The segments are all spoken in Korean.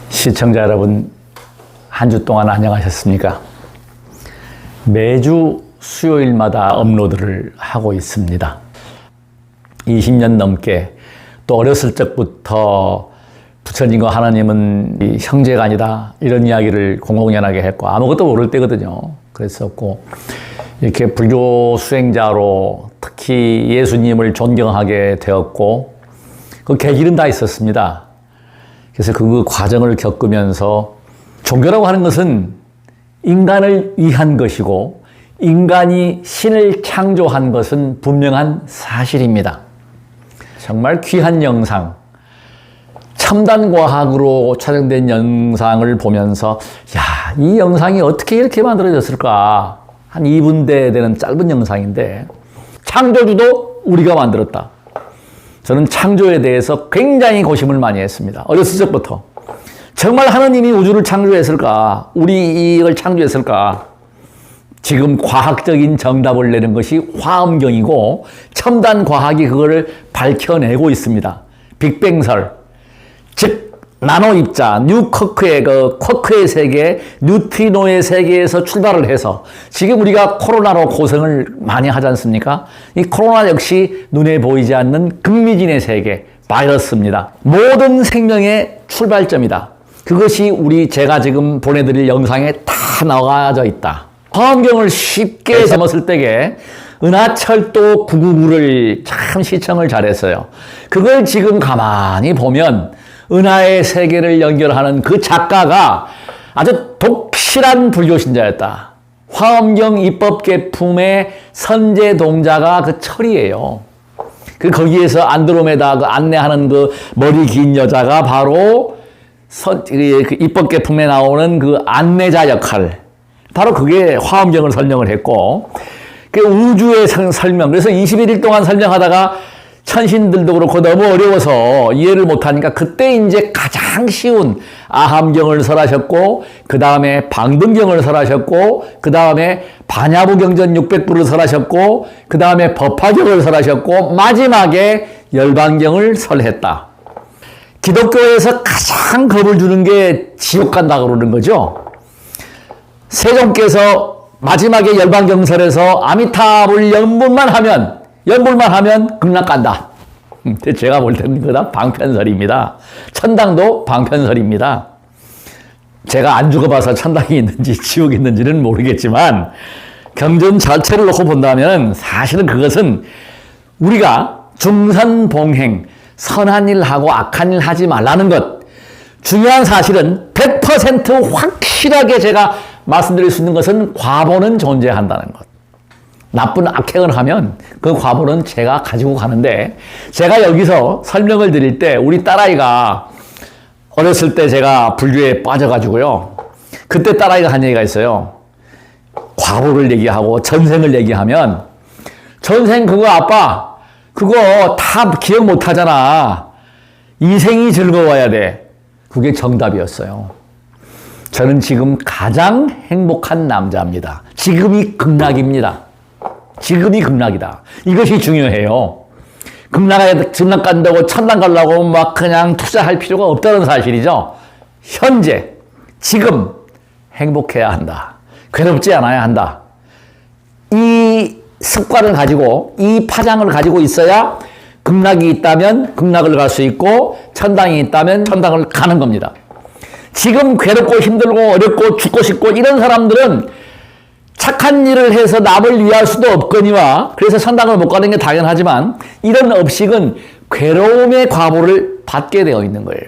시청자 여러분, 한 주 동안 안녕하셨습니까? 매주 수요일마다 업로드를 하고 있습니다. 20년 넘게 또 어렸을 적부터 부처님과 하나님은 형제가 아니다 이런 이야기를 공공연하게 했고 아무것도 모를 때거든요. 그랬었고 이렇게 불교 수행자로 특히 예수님을 존경하게 되었고 그 계기는 다 있었습니다. 그래서 그 과정을 겪으면서 종교라고 하는 것은 인간을 위한 것이고 인간이 신을 창조한 것은 분명한 사실입니다. 정말 귀한 영상, 첨단 과학으로 촬영된 영상을 보면서 야, 이 영상이 어떻게 이렇게 만들어졌을까? 한 2분대 되는 짧은 영상인데 창조주도 우리가 만들었다. 저는 창조에 대해서 굉장히 고심을 많이 했습니다. 어렸을 적부터. 정말 하나님이 우주를 창조했을까? 우리를 창조했을까? 지금 과학적인 정답을 내는 것이 화엄경이고 첨단 과학이 그거를 밝혀내고 있습니다. 빅뱅설, 즉 나노 입자, 뉴쿼크의 쿼크의 세계, 뉴트리노의 세계에서 출발을 해서 지금 우리가 코로나로 고생을 많이 하지 않습니까? 이 코로나 역시 눈에 보이지 않는 극미진의 세계, 바이러스입니다. 모든 생명의 출발점이다. 그것이 제가 지금 보내드릴 영상에 다 나와져 있다. 화엄경을 쉽게 잡았을 때에 은하철도 999를 참 시청을 잘했어요. 그걸 지금 가만히 보면 은하의 세계를 연결하는 그 작가가 아주 독실한 불교신자였다. 화엄경 입법계품의 선제동자가 그 철이에요. 거기에서 안드로메다 안내하는 머리 긴 여자가 바로 입법계품에 나오는 안내자 역할. 바로 그게 화엄경을 설명을 했고, 우주의 설명. 그래서 21일 동안 설명하다가 천신들도 그렇고 너무 어려워서 이해를 못하니까 그때 이제 가장 쉬운 아함경을 설하셨고 그 다음에 방등경을 설하셨고 그 다음에 반야부경전 600부를 설하셨고 그 다음에 법화경을 설하셨고 마지막에 열반경을 설했다. 기독교에서 가장 겁을 주는 게 지옥 간다고 그러는 거죠. 세종께서 마지막에 열반경설에서 아미타불 연불만 하면 극락 간다. 제가 볼 때는 그거 다 방편설입니다. 천당도 방편설입니다. 제가 안 죽어봐서 천당이 있는지 지옥이 있는지는 모르겠지만 경전 자체를 놓고 본다면 사실은 그것은 우리가 중선봉행, 선한 일 하고 악한 일 하지 말라는 것. 중요한 사실은 100% 확실하게 제가 말씀드릴 수 있는 것은 과보는 존재한다는 것. 나쁜 악행을 하면 그 과보는 제가 가지고 가는데 제가 여기서 설명을 드릴 때 우리 딸아이가 어렸을 때 제가 불교에 빠져가지고요. 그때 딸아이가 한 얘기가 있어요. 과보를 얘기하고 전생을 얘기하면 전생 그거 아빠 그거 다 기억 못 하잖아. 이 생이 즐거워야 돼. 그게 정답이었어요. 저는 지금 가장 행복한 남자입니다. 지금이 극락입니다. 지금이 극락이다. 이것이 중요해요. 극락 간다고 천당 가려고 막 그냥 투자할 필요가 없다는 사실이죠. 현재, 지금 행복해야 한다. 괴롭지 않아야 한다. 이 습관을 가지고, 이 파장을 가지고 있어야 극락이 있다면 극락을 갈 수 있고 천당이 있다면 천당을 가는 겁니다. 지금 괴롭고 힘들고 어렵고 죽고 싶고 이런 사람들은 착한 일을 해서 남을 위할 수도 없거니와 그래서 천당을 못 가는 게 당연하지만 이런 업식은 괴로움의 과보를 받게 되어 있는 거예요.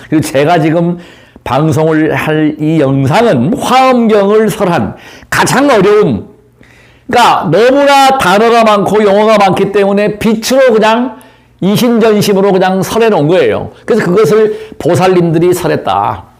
그리고 제가 지금 방송을 할 이 영상은 화엄경을 설한 가장 어려운, 그러니까 너무나 단어가 많고 용어가 많기 때문에 빛으로 그냥 이심전심으로 그냥 설해 놓은 거예요. 그래서 그것을 보살님들이 설했다.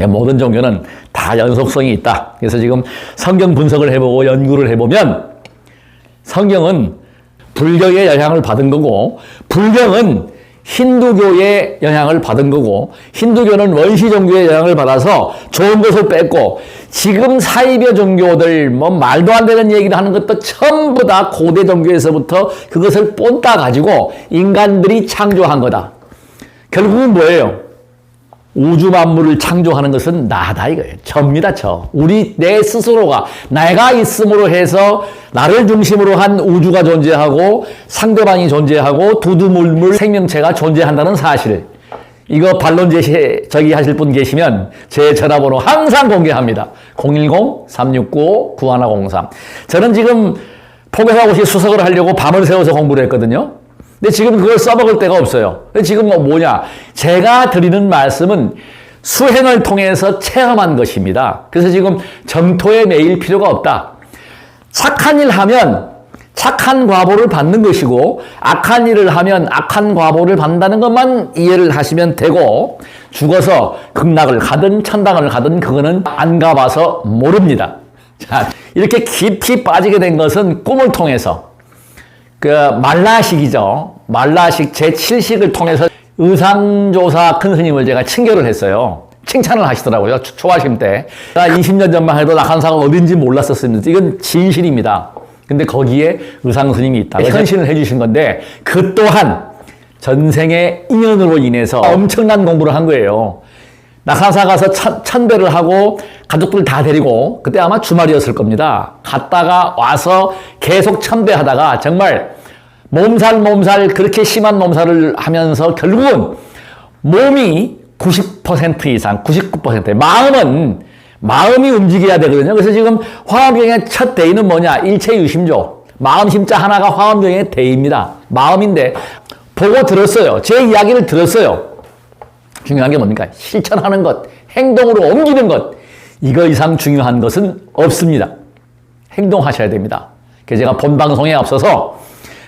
모든 종교는 다 연속성이 있다. 그래서 지금 성경 분석을 해보고 연구를 해보면 성경은 불교의 영향을 받은 거고 불경은 힌두교의 영향을 받은 거고 힌두교는 원시 종교의 영향을 받아서 좋은 것을 뺐고 지금 사이비 종교들 뭐 말도 안 되는 얘기를 하는 것도 전부 다 고대 종교에서부터 그것을 뽐따 가지고 인간들이 창조한 거다. 결국은 뭐예요? 우주 만물을 창조하는 것은 나다 이거예요. 저입니다, 저. 내 스스로가 내가 있음으로 해서 나를 중심으로 한 우주가 존재하고 상대방이 존재하고 두두물물 생명체가 존재한다는 사실. 이거 반론 저기 하실 분 계시면 제 전화번호 항상 공개합니다. 010-369-9103. 저는 지금 포교사고시 수석을 하려고 밤을 새워서 공부를 했거든요. 근데 지금 그걸 써먹을 데가 없어요. 지금 뭐냐? 제가 드리는 말씀은 수행을 통해서 체험한 것입니다. 그래서 지금 점토에 매일 필요가 없다. 착한 일 하면 착한 과보를 받는 것이고 악한 일을 하면 악한 과보를 받는다는 것만 이해를 하시면 되고 죽어서 극락을 가든 천당을 가든 그거는 안 가봐서 모릅니다. 자, 이렇게 깊이 빠지게 된 것은 꿈을 통해서 말라식이죠. 말라식 제7식을 통해서 의상조사 큰 스님을 제가 친교를 했어요. 칭찬을 하시더라고요. 초하심 때. 20년 전만 해도 낙한사가 어딘지 몰랐었습니다. 이건 진실입니다. 근데 거기에 의상 스님이 있다. 현신을 해주신 건데 그 또한 전생의 인연으로 인해서 엄청난 공부를 한 거예요. 낙한사 가서 천배를 하고 가족들 다 데리고 그때 아마 주말이었을 겁니다. 갔다가 와서 계속 천배하다가 정말 몸살 그렇게 심한 몸살을 하면서 결국은 몸이 90% 이상 99% 마음이 움직여야 되거든요. 그래서 지금 화엄경의 첫 대의는 뭐냐? 일체유심조. 마음 심자 하나가 화엄경의 대의입니다. 마음인데 보고 들었어요. 제 이야기를 들었어요. 중요한 게 뭡니까? 실천하는 것, 행동으로 옮기는 것. 이거 이상 중요한 것은 없습니다. 행동하셔야 됩니다. 그래서 제가 본 방송에 앞서서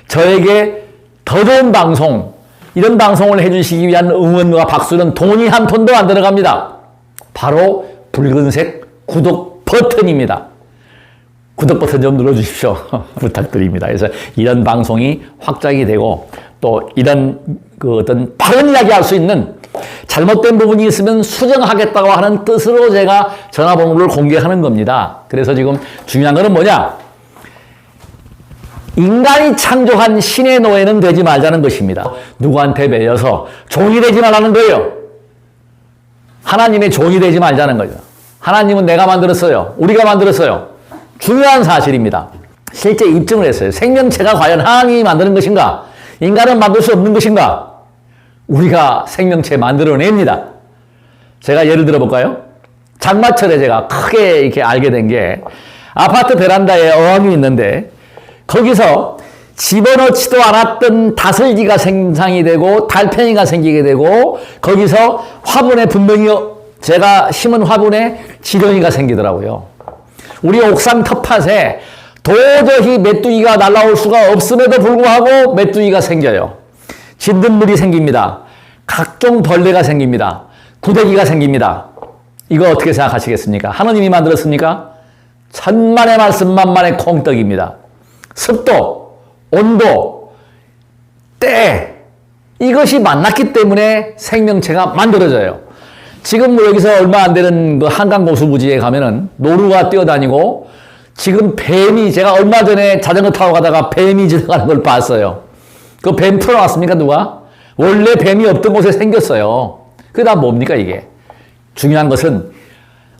저에게 더 좋은 방송, 이런 방송을 해주시기 위한 응원과 박수는 돈이 한 푼도 안 들어갑니다. 바로 붉은색 구독 버튼입니다. 구독 버튼 좀 눌러주십시오. 부탁드립니다. 그래서 이런 방송이 확장이 되고 또 이런 어떤 바른 이야기 할 수 있는 잘못된 부분이 있으면 수정하겠다고 하는 뜻으로 제가 전화번호를 공개하는 겁니다. 그래서 지금 중요한 거는 뭐냐? 인간이 창조한 신의 노예는 되지 말자는 것입니다. 누구한테 매여서 종이 되지 말라는 거예요. 하나님의 종이 되지 말자는 거죠. 하나님은 내가 만들었어요. 우리가 만들었어요. 중요한 사실입니다. 실제 입증을 했어요. 생명체가 과연 하나님이 만드는 것인가? 인간은 만들 수 없는 것인가? 우리가 생명체 만들어냅니다. 제가 예를 들어 볼까요? 장마철에 제가 크게 이렇게 알게 된 게 아파트 베란다에 어항이 있는데 거기서 집어넣지도 않았던 다슬기가 생성이 되고 달팽이가 생기게 되고 거기서 화분에 분명히 제가 심은 화분에 지렁이가 생기더라고요. 우리 옥상 텃밭에 도저히 메뚜기가 날아올 수가 없음에도 불구하고 메뚜기가 생겨요. 진딧물이 생깁니다. 각종 벌레가 생깁니다. 구데기가 생깁니다. 이거 어떻게 생각하시겠습니까? 하나님이 만들었습니까? 천만의 말씀 만만의 콩떡입니다. 습도, 온도, 때 이것이 만났기 때문에 생명체가 만들어져요. 지금 뭐 여기서 얼마 안 되는 그 한강 고수부지에 가면은 노루가 뛰어다니고 지금 뱀이 제가 얼마 전에 자전거 타고 가다가 뱀이 지나가는 걸 봤어요. 그 뱀 풀어놨습니까 누가? 원래 뱀이 없던 곳에 생겼어요. 그게 다 뭡니까 이게? 중요한 것은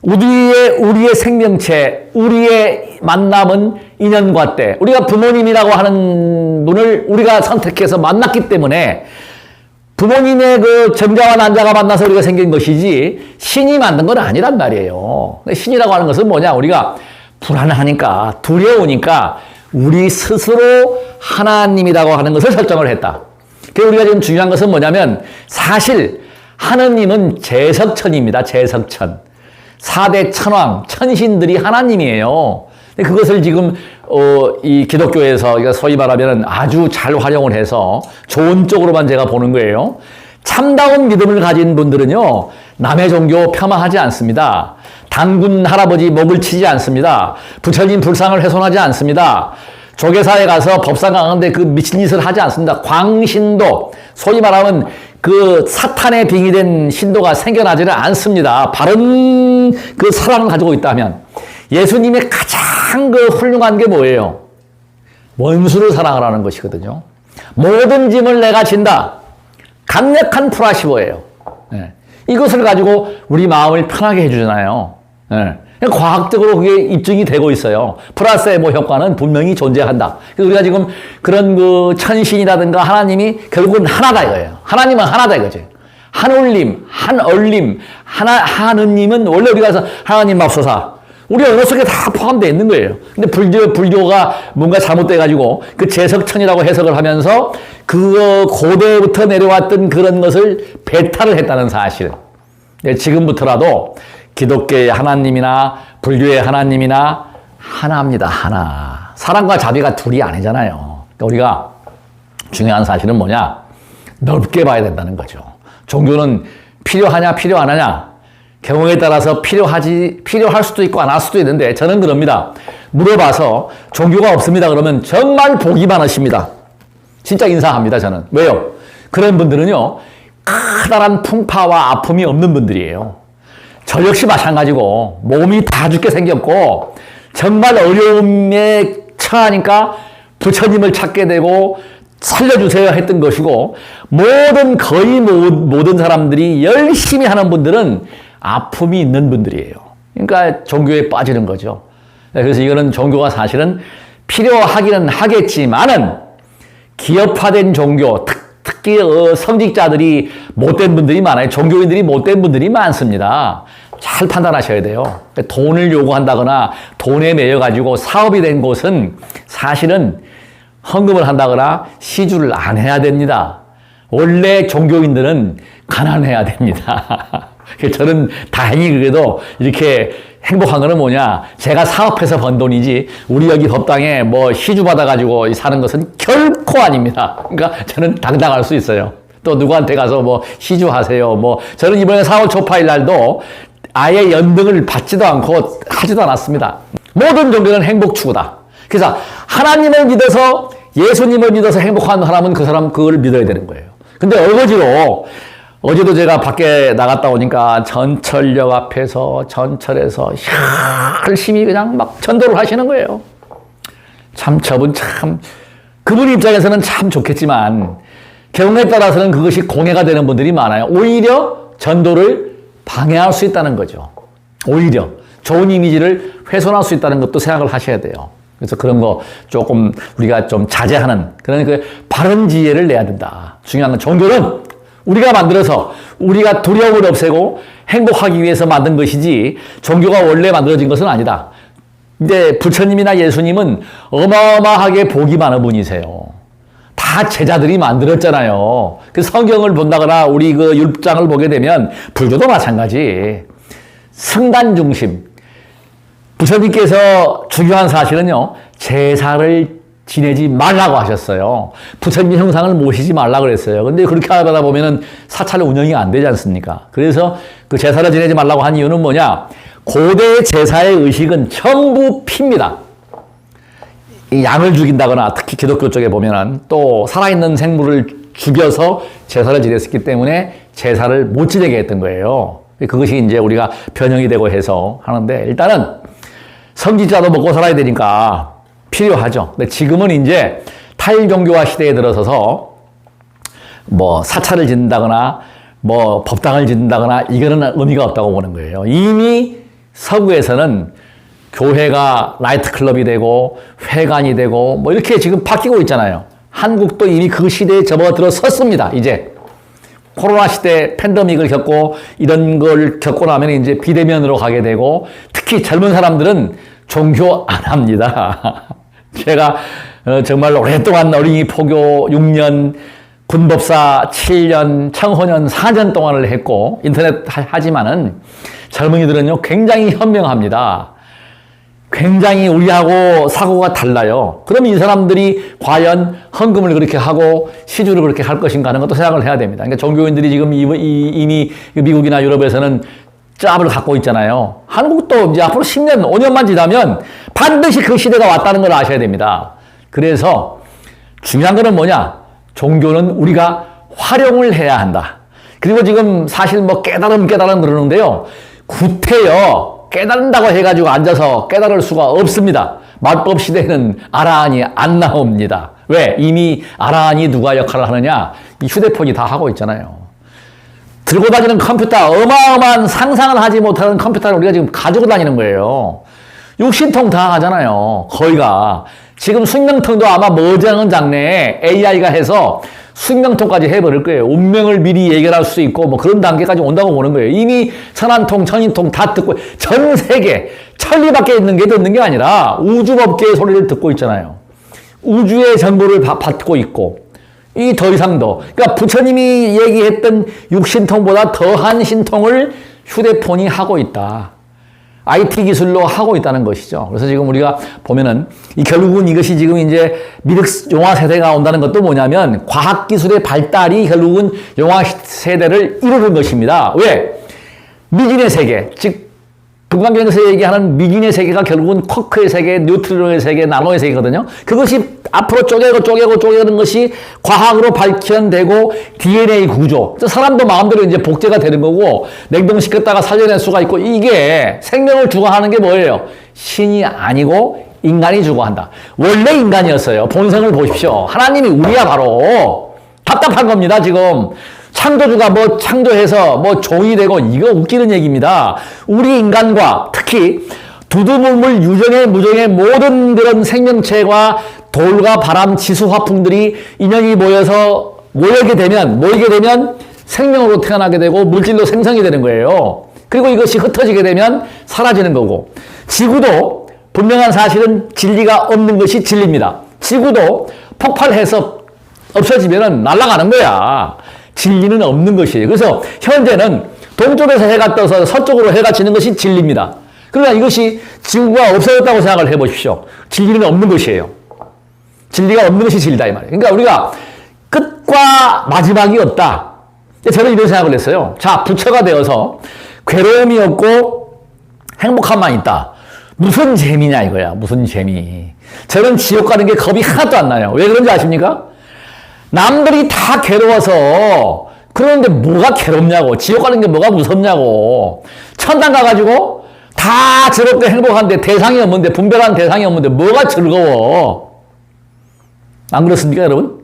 우리의 생명체, 우리의 만남은 인연과 때, 우리가 부모님이라고 하는 분을 우리가 선택해서 만났기 때문에 부모님의 그 정자와 난자가 만나서 우리가 생긴 것이지 신이 만든 건 아니란 말이에요. 신이라고 하는 것은 뭐냐? 우리가 불안하니까, 두려우니까 우리 스스로 하나님이라고 하는 것을 설정을 했다. 그래서 우리가 지금 중요한 것은 뭐냐면 사실 하느님은 제석천입니다. 제석천. 4대 천왕, 천신들이 하나님이에요. 근데 그것을 지금 이 기독교에서 소위 말하면 아주 잘 활용을 해서 좋은 쪽으로만 제가 보는 거예요. 참다운 믿음을 가진 분들은요, 남의 종교 폄하하지 않습니다. 당군 할아버지 목을 치지 않습니다. 부처님 불상을 훼손하지 않습니다. 조계사에 가서 법상 가는데 그 미친 짓을 하지 않습니다. 광신도, 소위 말하면 그 사탄의 빙이 된 신도가 생겨나지는 않습니다. 바른 그 사랑을 가지고 있다면. 예수님의 가장 그 훌륭한 게 뭐예요? 원수를 사랑하라는 것이거든요. 모든 짐을 내가 진다. 강력한 프라시보예요. 네. 이것을 가지고 우리 마음을 편하게 해주잖아요. 네. 과학적으로 그게 입증이 되고 있어요. 플라세보 효과는 분명히 존재한다. 그래서 우리가 지금 그런 그 천신이라든가 하나님이 결국은 하나다 이거예요. 하나님은 하나다 이거죠. 한울림, 한얼림, 하느님은 원래 우리가 해서 하나님 맙소사. 우리 언어 속에 다 포함되어 있는 거예요. 근데 불교가 뭔가 잘못돼가지고 그 제석천이라고 해석을 하면서 그 고대부터 내려왔던 그런 것을 배탈을 했다는 사실은. 지금부터라도 기독교의 하나님이나 불교의 하나님이나 하나입니다. 하나. 사랑과 자비가 둘이 아니잖아요. 그러니까 우리가 중요한 사실은 뭐냐? 넓게 봐야 된다는 거죠. 종교는 필요하냐 필요 안 하냐? 경우에 따라서 필요할 수도 있고 안 할 수도 있는데 저는 그럽니다. 물어봐서 종교가 없습니다. 그러면 정말 복이 많으십니다. 진짜 인사합니다. 저는. 왜요? 그런 분들은요. 커다란 풍파와 아픔이 없는 분들이에요. 저 역시 마찬가지고 몸이 다 죽게 생겼고 정말 어려움에 처하니까 부처님을 찾게 되고 살려주세요 했던 것이고 거의 모든 사람들이 열심히 하는 분들은 아픔이 있는 분들이에요. 그러니까 종교에 빠지는 거죠. 그래서 이거는 종교가 사실은 필요하기는 하겠지만은 기업화된 종교, 특히 성직자들이 못된 분들이 많아요. 종교인들이 못된 분들이 많습니다. 잘 판단하셔야 돼요. 돈을 요구한다거나 돈에 매여가지고 사업이 된 곳은 사실은 헌금을 한다거나 시주를 안 해야 됩니다. 원래 종교인들은 가난해야 됩니다. 저는 다행히 그래도 이렇게 행복한 거는 뭐냐. 제가 사업해서 번 돈이지 우리 여기 법당에 뭐 시주 받아가지고 사는 것은 결코 아닙니다. 그러니까 저는 당당할 수 있어요. 또 누구한테 가서 뭐 시주하세요. 뭐 저는 이번에 4월 초파일 날도 아예 연등을 받지도 않고 하지도 않았습니다. 모든 종교는 행복 추구다. 그래서 하나님을 믿어서 예수님을 믿어서 행복한 사람은 그 사람 그걸 믿어야 되는 거예요. 근데 어거지로 어제도 제가 밖에 나갔다 오니까 전철역 앞에서 전철에서 열심히 그냥 막 전도를 하시는 거예요. 참 저분 참 그분 입장에서는 참 좋겠지만 경우에 따라서는 그것이 공해가 되는 분들이 많아요. 오히려 전도를 방해할 수 있다는 거죠. 오히려 좋은 이미지를 훼손할 수 있다는 것도 생각을 하셔야 돼요. 그래서 그런 거 조금 우리가 좀 자제하는 그런 그 바른 지혜를 내야 된다. 중요한 건 종교는 우리가 만들어서 우리가 두려움을 없애고 행복하기 위해서 만든 것이지 종교가 원래 만들어진 것은 아니다. 근데 부처님이나 예수님은 어마어마하게 복이 많은 분이세요. 다 제자들이 만들었잖아요. 그 성경을 본다거나 우리 그 율법장을 보게 되면 불교도 마찬가지. 성단 중심. 부처님께서 중요한 사실은요. 제사를 지내지 말라고 하셨어요. 부처님 형상을 모시지 말라고 그랬어요. 근데 그렇게 하다 보면은 사찰 운영이 안 되지 않습니까? 그래서 그 제사를 지내지 말라고 한 이유는 뭐냐? 고대 제사의 의식은 전부 피입니다. 이 양을 죽인다거나 특히 기독교 쪽에 보면은 또 살아있는 생물을 죽여서 제사를 지냈기 때문에 제사를 못 지내게 했던 거예요. 그것이 이제 우리가 변형이 되고 해서 하는데 일단은 성직자도 먹고 살아야 되니까 필요하죠. 근데 지금은 이제 탈종교화 시대에 들어서서 뭐 사찰을 짓는다거나 뭐 법당을 짓는다거나 이거는 의미가 없다고 보는 거예요. 이미 서구에서는 교회가 나이트클럽이 되고 회관이 되고 뭐 이렇게 지금 바뀌고 있잖아요. 한국도 이미 그 시대에 접어들어섰습니다. 이제 코로나 시대 팬데믹을 겪고 이런 걸 겪고 나면 이제 비대면으로 가게 되고 특히 젊은 사람들은 종교 안 합니다. 제가 정말 오랫동안 어린이 포교 6년, 군법사 7년, 청소년 4년 동안을 했고 인터넷 하지만은 젊은이들은요 굉장히 현명합니다. 굉장히 우리하고 사고가 달라요. 그럼 이 사람들이 과연 헌금을 그렇게 하고 시주를 그렇게 할 것인가 하는 것도 생각을 해야 됩니다. 그러니까 종교인들이 지금 이미 미국이나 유럽에서는 짭을 갖고 있잖아요. 한국도 이제 앞으로 10년, 5년만 지나면 반드시 그 시대가 왔다는 걸 아셔야 됩니다. 그래서 중요한 거는 뭐냐? 종교는 우리가 활용을 해야 한다. 그리고 지금 사실 뭐 깨달음 그러는데요. 구태여 깨달는다고 해가지고 앉아서 깨달을 수가 없습니다. 말법 시대는 아라한이 안 나옵니다. 왜? 이미 아라한이 누가 역할을 하느냐? 이 휴대폰이 다 하고 있잖아요. 들고 다니는 컴퓨터, 어마어마한 상상을 하지 못하는 컴퓨터를 우리가 지금 가지고 다니는 거예요. 육신통 다 하잖아요. 거의가. 지금 숙명통도 아마 머지않은 장래에 AI가 해서 숙명통까지 해버릴 거예요. 운명을 미리 예견할 수 있고 뭐 그런 단계까지 온다고 보는 거예요. 이미 천안통, 천인통 다 듣고 전 세계 천리 밖에 있는 게 듣는 게 아니라 우주법계의 소리를 듣고 있잖아요. 우주의 정보를 받고 있고 이 더 이상 더. 그러니까 부처님이 얘기했던 육신통보다 더한 신통을 휴대폰이 하고 있다. IT 기술로 하고 있다는 것이죠. 그래서 지금 우리가 보면은 결국은 이것이 지금 이제 미륵 용화 세대가 온다는 것도 뭐냐면 과학 기술의 발달이 결국은 용화 세대를 이루는 것입니다. 왜? 미진의 세계, 즉 금강경에서 얘기하는 미진의 세계가 결국은 쿼크의 세계, 뉴트론의 세계, 나노의 세계거든요. 그것이 앞으로 쪼개는 것이 과학으로 밝혀내고 DNA 구조. 사람도 마음대로 이제 복제가 되는 거고 냉동시켰다가 살려낼 수가 있고 이게 생명을 주관하는 게 뭐예요? 신이 아니고 인간이 주관한다. 원래 인간이었어요. 본성을 보십시오. 하나님이 우리야 바로. 답답한 겁니다, 지금. 창조주가 뭐 창조해서 뭐 종이 되고 이거 웃기는 얘기입니다. 우리 인간과 특히 두두물물 유정의 무정의 모든 그런 생명체와 돌과 바람, 지수, 화풍들이 인연이 모이게 되면 생명으로 태어나게 되고 물질로 생성이 되는 거예요. 그리고 이것이 흩어지게 되면 사라지는 거고 지구도 분명한 사실은 진리가 없는 것이 진리입니다. 지구도 폭발해서 없어지면 날아가는 거야. 진리는 없는 것이에요. 그래서 현재는 동쪽에서 해가 떠서 서쪽으로 해가 지는 것이 진리입니다. 그러나 이것이 지구가 없어졌다고 생각을 해보십시오. 진리는 없는 것이에요. 진리가 없는 것이 진리다 이 말이에요. 그러니까 우리가 끝과 마지막이 없다. 저는 이런 생각을 했어요. 자, 부처가 되어서 괴로움이 없고 행복함만 있다. 무슨 재미냐 이거야. 무슨 재미. 저는 지옥 가는 게 겁이 하나도 안 나요. 왜 그런지 아십니까? 남들이 다 괴로워서 그러는데 뭐가 괴롭냐고. 지옥 가는 게 뭐가 무섭냐고. 천당 가가지고 다 즐겁게 행복한데 대상이 없는데 분별하는 대상이 없는데 뭐가 즐거워. 안 그렇습니까 여러분?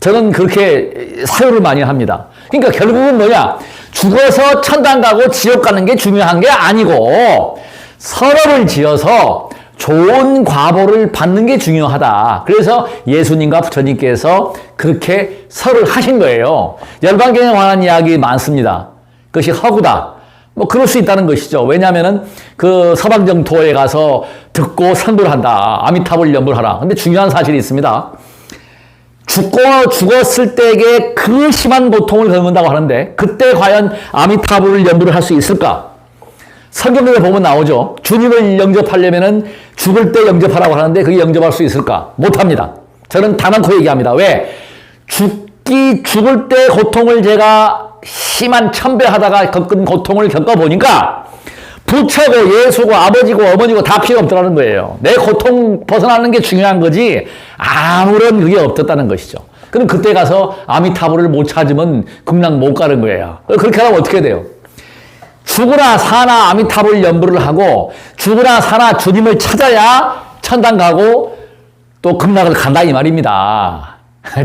저는 그렇게 사유를 많이 합니다. 그러니까 결국은 뭐냐. 죽어서 천당 가고 지옥 가는 게 중요한 게 아니고 선업을 지어서 좋은 과보를 받는 게 중요하다. 그래서 예수님과 부처님께서 그렇게 설을 하신 거예요. 열반경에 관한 이야기 많습니다. 그것이 허구다. 뭐 그럴 수 있다는 것이죠. 왜냐하면은 그 서방정토에 가서 듣고 선도를 한다. 아미타불 연불하라. 근데 중요한 사실이 있습니다. 죽었을 때에 그 심한 고통을 겪는다고 하는데 그때 과연 아미타불 연불을 할 수 있을까? 성경에 보면 나오죠. 주님을 영접하려면은 죽을 때 영접하라고 하는데 그게 영접할 수 있을까? 못합니다. 저는 단언코 얘기합니다. 왜? 죽을 때 고통을 제가 심한 천배하다가 겪은 고통을 겪어보니까 부처고 예수고 아버지고 어머니고 다 필요 없더라는 거예요. 내 고통 벗어나는 게 중요한 거지 아무런 그게 없었다는 것이죠. 그럼 그때 가서 아미타불을 못 찾으면 극락 못 가는 거예요. 그렇게 하면 어떻게 돼요? 죽으나 사나 아미타불 연불을 하고 죽으나 사나 주님을 찾아야 천당 가고 또 극락을 간다 이 말입니다.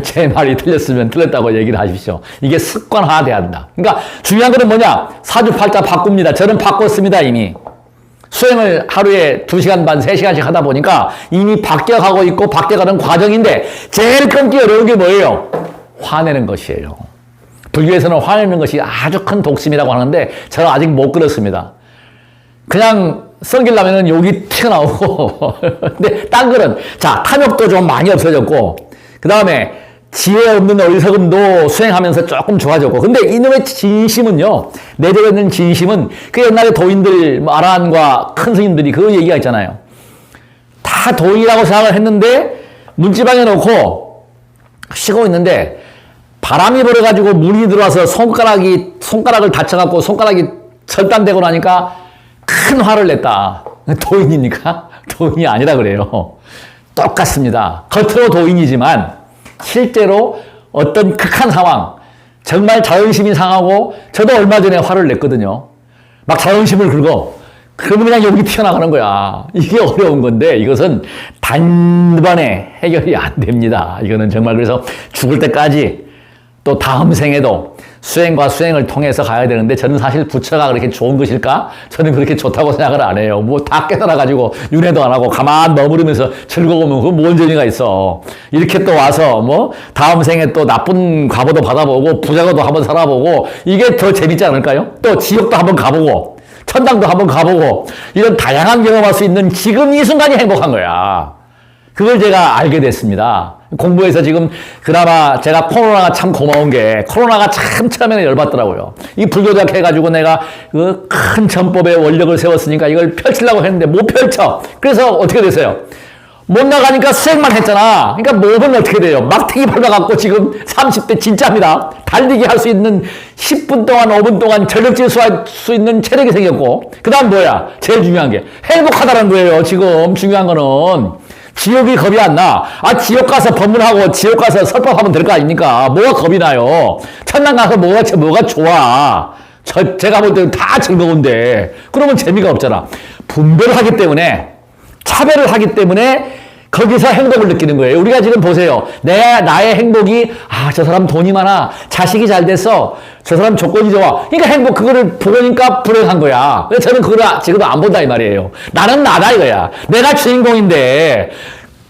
제 말이 틀렸으면 틀렸다고 얘기를 하십시오. 이게 습관화돼야 한다. 그러니까 중요한 거는 뭐냐? 사주팔자 바꿉니다. 저는 바꿨습니다 이미. 수행을 하루에 2시간 반, 3시간씩 하다 보니까 이미 바뀌어가고 있고 바뀌어가는 과정인데 제일 끊기 어려운 게 뭐예요? 화내는 것이에요. 불교에서는 화내는 것이 아주 큰 독심이라고 하는데 저는 아직 못 그렇습니다. 그냥 썩이려면 욕이 튀어나오고 근데 딴 거는 자 탐욕도 좀 많이 없어졌고 그 다음에 지혜 없는 어리석음도 수행하면서 조금 좋아졌고. 근데 이놈의 진심은요, 내재가 있는 진심은 그 옛날에 도인들, 아라한과 큰 스님들이 그 얘기가 있잖아요. 다 도인이라고 생각을 했는데 문지방에 놓고 쉬고 있는데 바람이 불어가지고 물이 들어와서 손가락을 다쳐갖고 손가락이 절단되고 나니까 큰 화를 냈다. 도인입니까? 도인이 아니라 그래요. 똑같습니다. 겉으로 도인이지만 실제로 어떤 극한 상황, 정말 자존심이 상하고 저도 얼마 전에 화를 냈거든요. 막 자존심을 긁어. 그러면 그냥 여기 튀어나가는 거야. 이게 어려운 건데 이것은 단번에 해결이 안 됩니다. 이거는 정말 그래서 죽을 때까지 또 다음 생에도 수행과 수행을 통해서 가야 되는데 저는 사실 부처가 그렇게 좋은 것일까? 저는 그렇게 좋다고 생각을 안 해요. 뭐 다 깨달아가지고 윤회도 안 하고 가만 머무르면서 즐거우면 그건 뭔 재미가 있어. 이렇게 또 와서 뭐 다음 생에 또 나쁜 과보도 받아보고 부자가도 한번 살아보고 이게 더 재밌지 않을까요? 또 지옥도 한번 가보고 천당도 한번 가보고 이런 다양한 경험할 수 있는 지금 이 순간이 행복한 거야. 그걸 제가 알게 됐습니다. 공부해서 지금 그나마 제가 코로나가 참 고마운 게 코로나가 참 처음에는 열받더라고요. 이 불교적 해가지고 내가 그 큰 전법의 원력을 세웠으니까 이걸 펼치려고 했는데 못 펼쳐. 그래서 어떻게 됐어요? 못 나가니까 수행만 했잖아. 그러니까 몸은 어떻게 돼요? 막대기 밟아갖고 지금 30대 진짜입니다. 달리기 할 수 있는 10분 동안 5분 동안 전력질 수 있는 체력이 생겼고 그 다음 뭐야? 제일 중요한 게 행복하다는 거예요. 지금 중요한 거는 지옥이 겁이 안 나. 아, 지옥 가서 법문하고 지옥 가서 설법하면 될 거 아닙니까? 뭐가 겁이 나요? 천당 가서 뭐가 좋아? 제가 볼 때는 다 즐거운데. 그러면 재미가 없잖아. 분별을 하기 때문에, 차별을 하기 때문에 거기서 행복을 느끼는 거예요. 우리가 지금 보세요. 나의 행복이, 저 사람 돈이 많아. 자식이 잘 됐어. 저 사람 조건이 좋아. 그러니까 그거를 보니까 불행한 거야. 그래서 저는 그걸 지금 안 본다 이 말이에요. 나는 나다 이거야. 내가 주인공인데,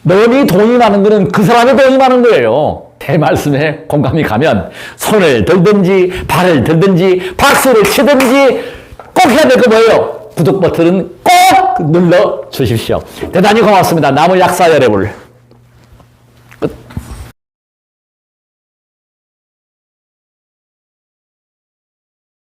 너니 돈이 많은 거는 그 사람의 돈이 많은 거예요. 제 말씀에 공감이 가면 손을 들든지 발을 들든지 박수를 치든지 꼭 해야 될 거 뭐예요? 구독 버튼은 꼭 눌러 주십시오. 대단히 고맙습니다. 나무 약사 여러분.